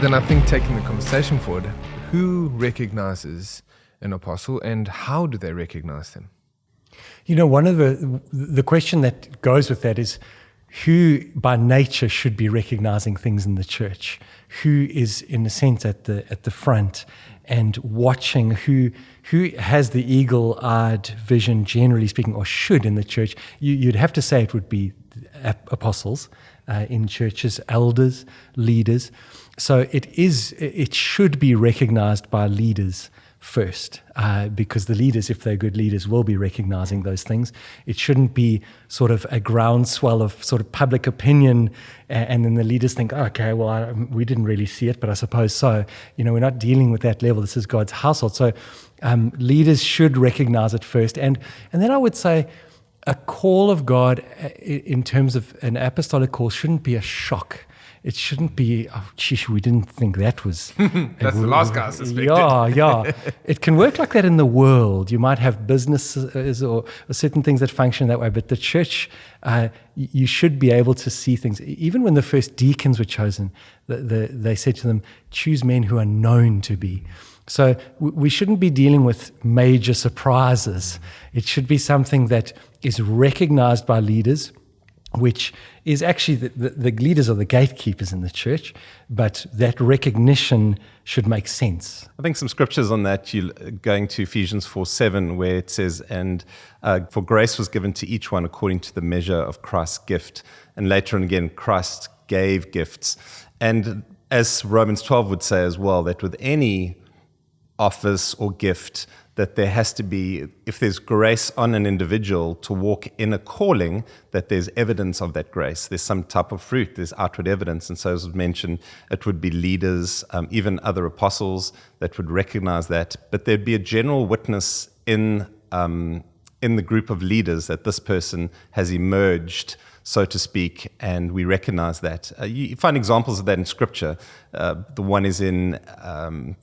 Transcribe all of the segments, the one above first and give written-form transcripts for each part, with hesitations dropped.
then I think taking the conversation forward, who recognizes an apostle and how do they recognize them? One of the question that goes with that is who by nature should be recognizing things in the church, who is in a sense at the front and watching, who has the eagle-eyed vision, generally speaking, or should in the church. You'd have to say it would be apostles in churches, elders, leaders. So it should be recognized by leaders first, because the leaders, if they're good leaders, will be recognizing those things. It shouldn't be sort of a groundswell of sort of public opinion, and then the leaders think, okay, well, we didn't really see it, but I suppose so. We're not dealing with that level. This is God's household. So leaders should recognize it first. And then I would say a call of God in terms of an apostolic call shouldn't be a shock. It shouldn't be, we didn't think that was... That's the last guy I suspected. Yeah. It can work like that in the world. You might have businesses or certain things that function that way, but the church, you should be able to see things. Even when the first deacons were chosen, they said to them, choose men who are known to be. So we shouldn't be dealing with major surprises. It should be something that is recognized by leaders, which is actually the leaders are the gatekeepers in the church, but that recognition should make sense. I think some scriptures on that, you going to Ephesians 4:7, where it says, and for grace was given to each one according to the measure of Christ's gift. And later on again, Christ gave gifts. And as Romans 12 would say as well, that with any office or gift, that there has to be, if there's grace on an individual to walk in a calling, that there's evidence of that grace. There's some type of fruit, there's outward evidence. And so as was mentioned, it would be leaders, even other apostles that would recognize that. But there'd be a general witness in the group of leaders that this person has emerged, so to speak, and we recognize that. You find examples of that in Scripture. The one is in,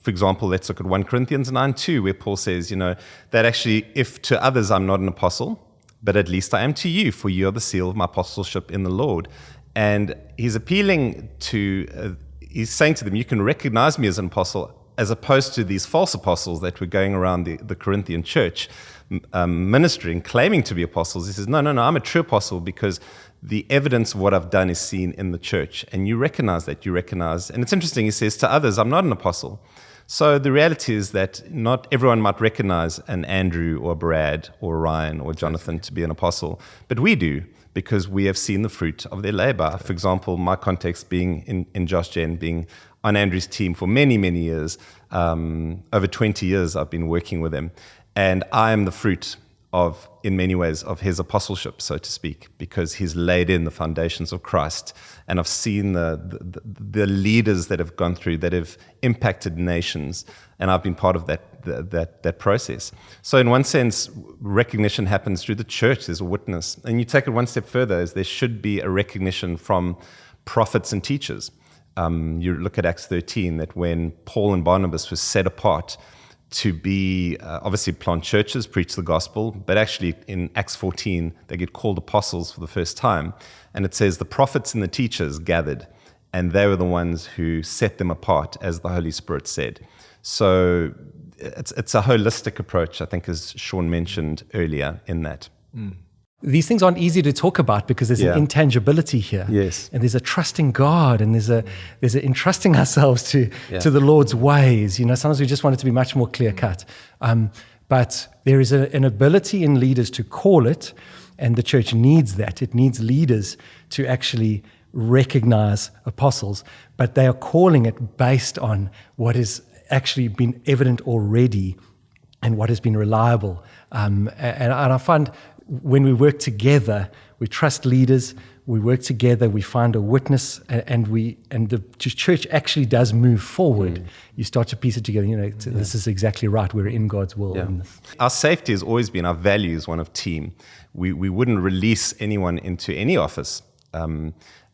for example, let's look at 1 Corinthians 9:2, where Paul says, that actually, if to others I'm not an apostle, but at least I am to you, for you are the seal of my apostleship in the Lord. And he's appealing to, he's saying to them, you can recognize me as an apostle, as opposed to these false apostles that were going around the Corinthian church, ministering, claiming to be apostles. He says, no, I'm a true apostle because the evidence of what I've done is seen in the church. And you recognize that, and it's interesting, he says, to others, I'm not an apostle. So the reality is that not everyone might recognize an Andrew or Brad or Ryan or Jonathan to be an apostle, but we do, because we have seen the fruit of their labor. For example, my context being in Josh Jen, being on Andrew's team for many, many years, over 20 years I've been working with him. And I am the fruit of, in many ways, of his apostleship, so to speak, because he's laid in the foundations of Christ. And I've seen the leaders that have gone through, that have impacted nations, and I've been part of that process. So in one sense, recognition happens through the church. There's a witness. And you take it one step further, is there should be a recognition from prophets and teachers. You look at Acts 13, that when Paul and Barnabas were set apart to be, obviously plant churches, preach the gospel, but actually in Acts 14, they get called apostles for the first time. And it says the prophets and the teachers gathered, and they were the ones who set them apart, as the Holy Spirit said. So it's a holistic approach, I think, as Shaun mentioned earlier in that. These things aren't easy to talk about because there's an intangibility here. Yes. And there's a trusting God, and there's a entrusting ourselves to the Lord's ways. Sometimes we just want it to be much more clear cut. But there is an ability in leaders to call it, and the church needs that. It needs leaders to actually recognize apostles, but they are calling it based on what has actually been evident already and what has been reliable. And I find when we work together, we trust leaders, we work together, we find a witness, and the church actually does move forward. You start to piece it together, this is exactly right, we're in God's will. In this. Our safety has always been, our value is one of team. We wouldn't release anyone into any office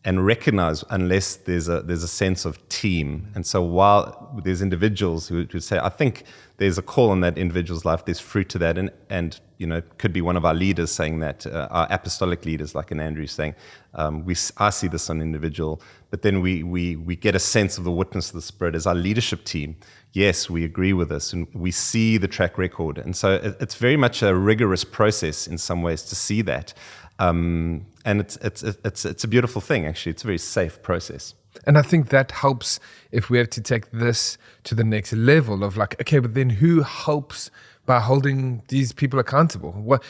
and recognize unless there's a sense of team. And so while there's individuals who say, I think there's a call on that individual's life, there's fruit to that, and it could be one of our leaders saying that, our apostolic leaders, like in Andrew saying, I see this on individual, but then we get a sense of the witness of the Spirit as our leadership team. Yes, we agree with this, and we see the track record. And so it's very much a rigorous process in some ways to see that. And it's a beautiful thing, actually. It's a very safe process. And I think that helps if we have to take this to the next level of like, okay, but then who helps by holding these people accountable? What,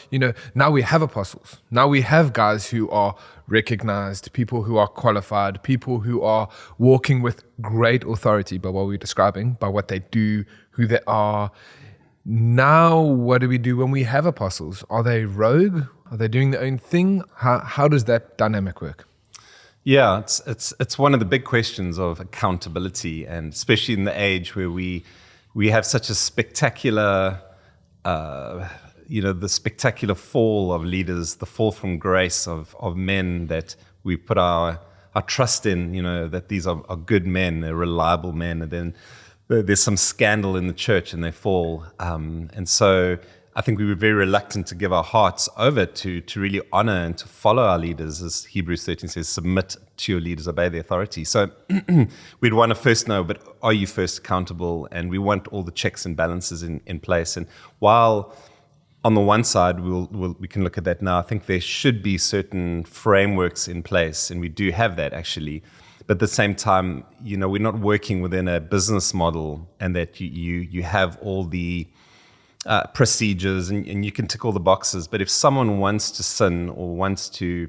now we have apostles. Now we have guys who are recognized, people who are qualified, people who are walking with great authority by what we're describing, by what they do, who they are. Now, what do we do when we have apostles? Are they rogue? Are they doing their own thing? How does that dynamic work? Yeah, it's one of the big questions of accountability, and especially in the age where we have such a spectacular, the spectacular fall of leaders, the fall from grace of men that we put our trust in, that these are good men, they're reliable men, and then there's some scandal in the church and they fall. And so I think we were very reluctant to give our hearts over to really honor and to follow our leaders, as Hebrews 13 says, submit to your leaders, obey the authority. So we'd want to first know, but are you first accountable? And we want all the checks and balances in place. And while on the one side, we can look at that now, I think there should be certain frameworks in place, and we do have that actually. But at the same time, we're not working within a business model, and that you have all the procedures and you can tick all the boxes. But if someone wants to sin or wants to,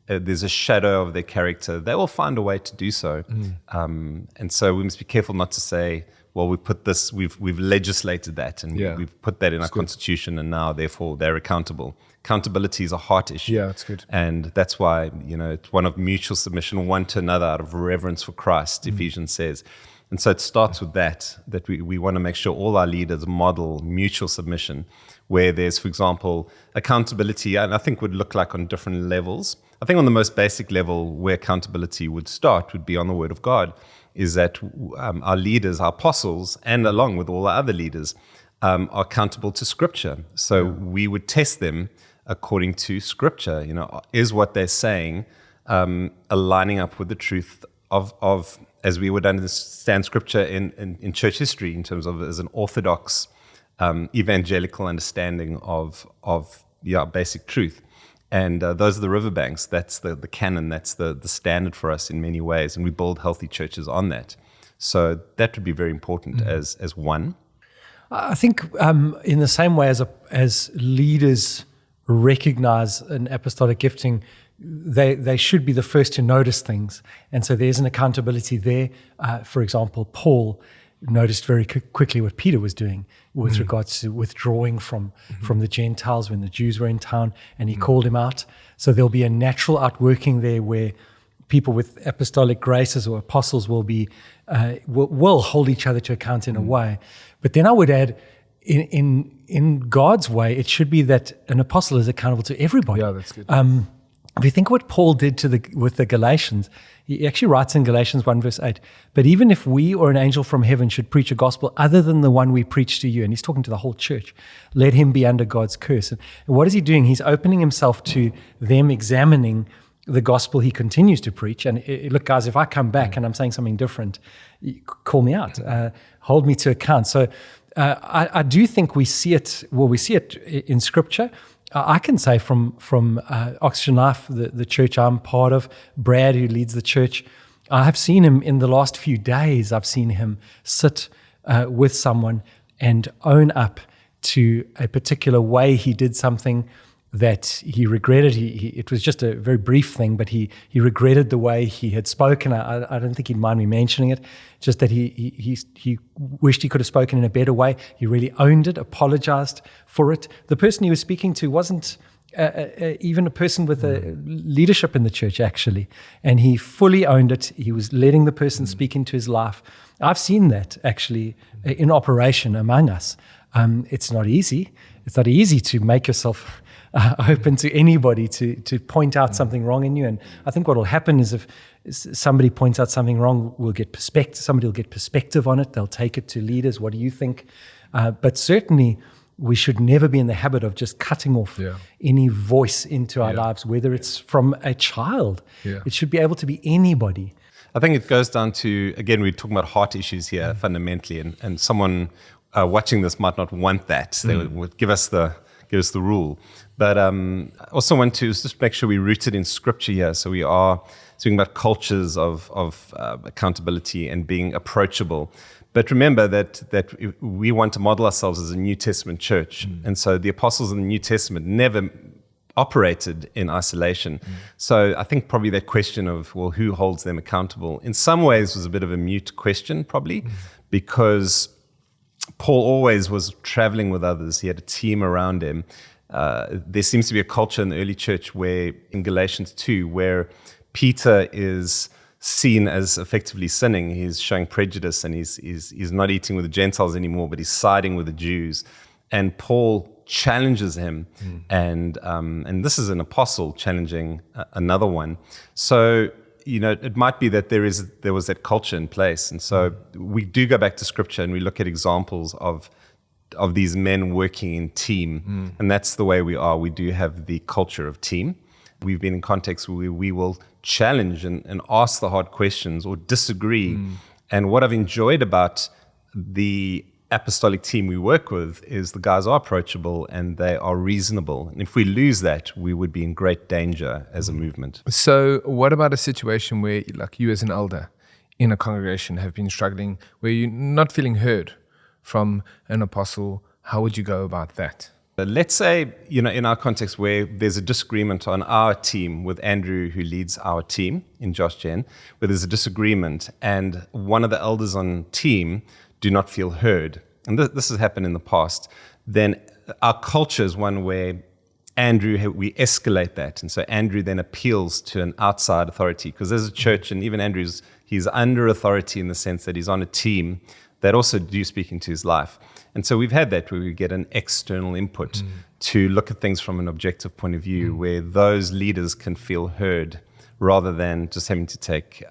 there's a shadow of their character, they will find a way to do so. And so we must be careful not to say, well, we've legislated that, and we've put that in our constitution, and now therefore they're accountable. Accountability is a heart issue. Yeah, that's good. And that's why, it's one of mutual submission one to another out of reverence for Christ, Ephesians says. And so it starts with that we want to make sure all our leaders model mutual submission, where there's, for example, accountability, and I think would look like on different levels. I think on the most basic level where accountability would start would be on the Word of God, is that our leaders, our apostles, and along with all our other leaders, are accountable to Scripture. So we would test them according to Scripture. Is what they're saying aligning up with the truth of as we would understand Scripture in church history, in terms of as an orthodox evangelical understanding of basic truth. And those are the riverbanks. That's the canon. That's the standard for us in many ways. And we build healthy churches on that. So that would be very important as one. I think in the same way as leaders recognize an apostolic gifting, they should be the first to notice things. And so there's an accountability there. For example, Paul noticed very quickly what Peter was doing with regards to withdrawing from the Gentiles when the Jews were in town, and he called him out. So there'll be a natural outworking there where people with apostolic graces or apostles will hold each other to account in a way. But then I would add, in God's way, it should be that an apostle is accountable to everybody. Yeah, that's good. If you think what Paul did with the Galatians, he actually writes in Galatians 1 verse 8, but even if we or an angel from heaven should preach a gospel other than the one we preach to you, and he's talking to the whole church, let him be under God's curse. And what is he doing? He's opening himself to them examining the gospel he continues to preach. And look, guys, if I come back and I'm saying something different, call me out, hold me to account. So I do think we see it in Scripture. I can say from Oxygen Life, the church I'm part of, Brad, who leads the church, I have seen him in the last few days. I've seen him sit with someone and own up to a particular way he did something that he regretted. It was just a very brief thing, but he regretted the way he had spoken. I don't think he'd mind me mentioning it, just that he wished he could have spoken in a better way. He really owned it, apologized for it. The person he was speaking to wasn't even a person with a leadership in the church, actually, and he fully owned it. He was letting the person speak into his life. I've seen that actually in operation among us. It's not easy. It's not easy to make yourself open to anybody to point out something wrong in you. And I think what will happen is if somebody points out something wrong, somebody will get perspective on it. They'll take it to leaders. What do you think? But certainly, we should never be in the habit of just cutting off any voice into our lives, whether it's from a child. It should be able to be anybody. I think it goes down to, again, we're talking about heart issues here fundamentally, and someone watching this might not want that. They would give us the rule. But I also want to just make sure we're rooted in Scripture here. So we are speaking about cultures of accountability and being approachable. But remember that we want to model ourselves as a New Testament church. And so the apostles in the New Testament never operated in isolation. So I think probably that question of, well, who holds them accountable, in some ways was a bit of a mute question, probably, because Paul always was traveling with others. He had a team around him. There seems to be a culture in the early church where, in Galatians 2, where Peter is seen as effectively sinning. He's showing prejudice, and he's not eating with the Gentiles anymore, but he's siding with the Jews. And Paul challenges him, and this is an apostle challenging another one. So, it might be that there was that culture in place. And so we do go back to Scripture and we look at examples of these men working in team. And that's the way we are. We do have the culture of team. We've been in contexts where we will challenge and ask the hard questions or disagree. And what I've enjoyed about the apostolic team we work with is the guys are approachable and they are reasonable. And if we lose that, we would be in great danger as a movement. So what about a situation where, like, you as an elder in a congregation have been struggling, where you're not feeling heard from an apostle? How would you go about that? Let's say, in our context where there's a disagreement on our team with Andrew, who leads our team in Josh Gen, where there's a disagreement and one of the elders on team do not feel heard, and this has happened in the past, then our culture is one where we escalate that. And so Andrew then appeals to an outside authority, because there's a church, and even Andrew's, he's under authority in the sense that he's on a team that also do speak into his life. And so we've had that where we get an external input to look at things from an objective point of view, where those leaders can feel heard rather than just having to take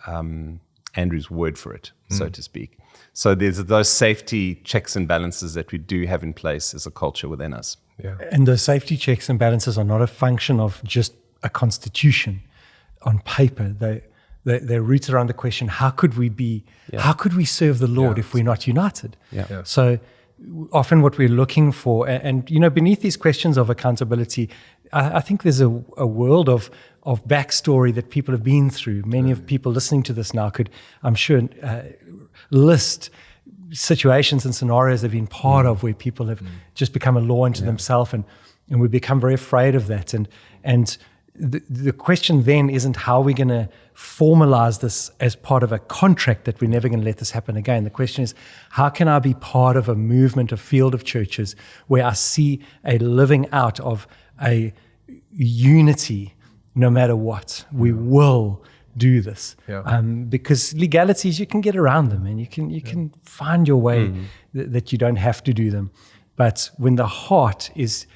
Andrew's word for it, so to speak. So there's those safety checks and balances that we do have in place as a culture within us. Yeah. And those safety checks and balances are not a function of just a constitution on paper. They're rooted around the question, how could we serve the Lord if we're not united? Yeah. So often what we're looking for, and beneath these questions of accountability, I think there's a world of backstory that people have been through. Many of people listening to this now could, I'm sure, list situations and scenarios they've been part of where people have just become a law unto themselves, and we become very afraid of that. And the question then isn't how we're going to formalize this as part of a contract that we're never going to let this happen again. The question is, how can I be part of a movement, a field of churches where I see a living out of a unity no matter what? We will do this. Because legalities, you can get around them, and you can find your way that you don't have to do them. But when the heart is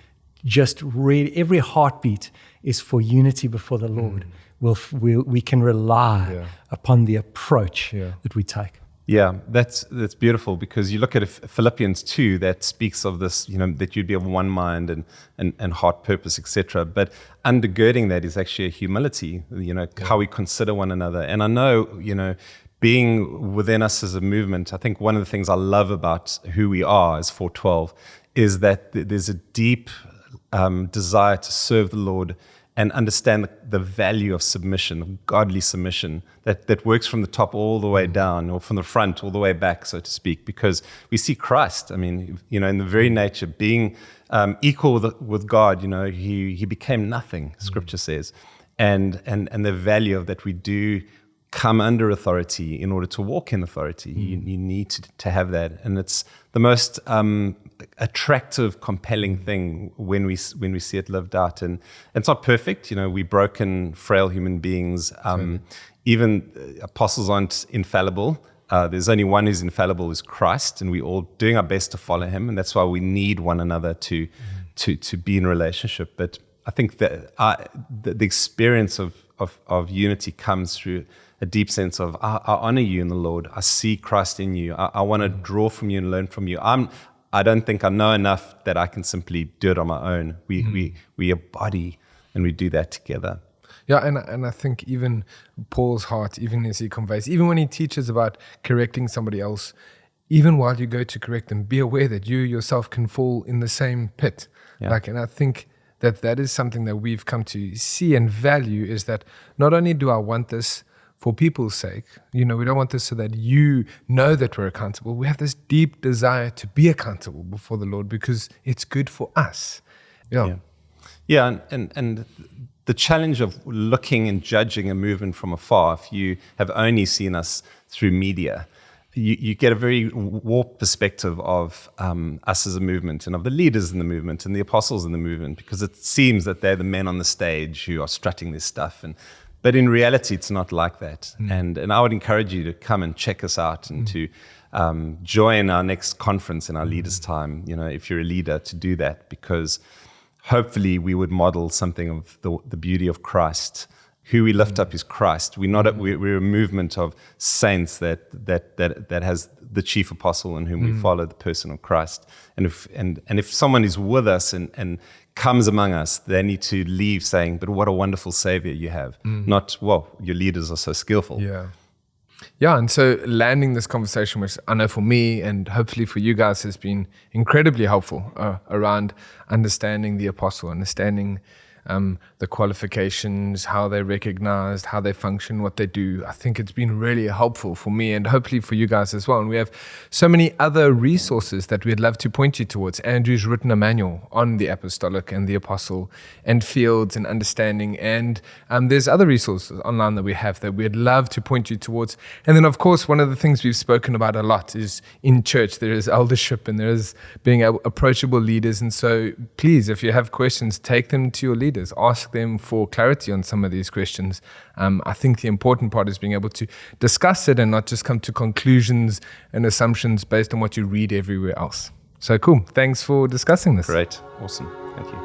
just really, every heartbeat is for unity before the Lord, we can rely upon the approach that we take. Yeah, that's beautiful, because you look at Philippians 2 that speaks of this, that you'd be of one mind and heart, purpose, etc. But undergirding that is actually a humility, how we consider one another. And I know, being within us as a movement, I think one of the things I love about who we are as 412 is that there's a deep desire to serve the Lord and understand the value of submission, godly submission, that works from the top all the way down, or from the front all the way back, so to speak, because we see Christ. I mean, in the very nature, being equal with God, he became nothing, Scripture says, and the value of that we do come under authority in order to walk in authority. You need to have that, and it's the most attractive, compelling thing when we see it lived out. And it's not perfect, we're broken, frail human beings. Even apostles aren't infallible. There's only one who's infallible, is Christ, and we're all doing our best to follow him, and that's why we need one another to be in relationship. But I think that the experience of unity comes through a deep sense of, I honor you in the Lord. I see Christ in you. I want to draw from you and learn from you. I don't think I know enough that I can simply do it on my own. We are body, and we do that together. Yeah, and I think even Paul's heart, even as he conveys, even when he teaches about correcting somebody else, even while you go to correct them, be aware that you yourself can fall in the same pit. Yeah. And I think that is something that we've come to see and value, is that not only do I want this for people's sake, we don't want this so that you know that we're accountable. We have this deep desire to be accountable before the Lord because it's good for us. Yeah, and the challenge of looking and judging a movement from afar, if you have only seen us through media, you get a very warped perspective of us as a movement and of the leaders in the movement and the apostles in the movement, because it seems that they're the men on the stage who are strutting this stuff. But in reality, it's not like that. And I would encourage you to come and check us out and to join our next conference in our leaders' time, if you're a leader, to do that, because hopefully we would model something of the beauty of Christ. Who we lift up is Christ. We're a movement of saints that has the chief apostle in whom we follow, the person of Christ. And if someone is with us and comes among us, they need to leave saying, "But what a wonderful Savior you have!" Not, "Well, your leaders are so skillful." Yeah, and so landing this conversation, which I know for me and hopefully for you guys has been incredibly helpful around understanding the apostle, understanding the qualifications, how they're recognized, how they function, what they do. I think it's been really helpful for me and hopefully for you guys as well. And we have so many other resources that we'd love to point you towards. Andrew's written a manual on the apostolic and the apostle and fields and understanding. And there's other resources online that we have that we'd love to point you towards. And then, of course, one of the things we've spoken about a lot is in church, there is eldership and there is being approachable leaders. And so please, if you have questions, take them to your leaders. Ask them for clarity on some of these questions. I think the important part is being able to discuss it and not just come to conclusions and assumptions based on what you read everywhere else. So cool. Thanks for discussing this. Great. Awesome. Thank you.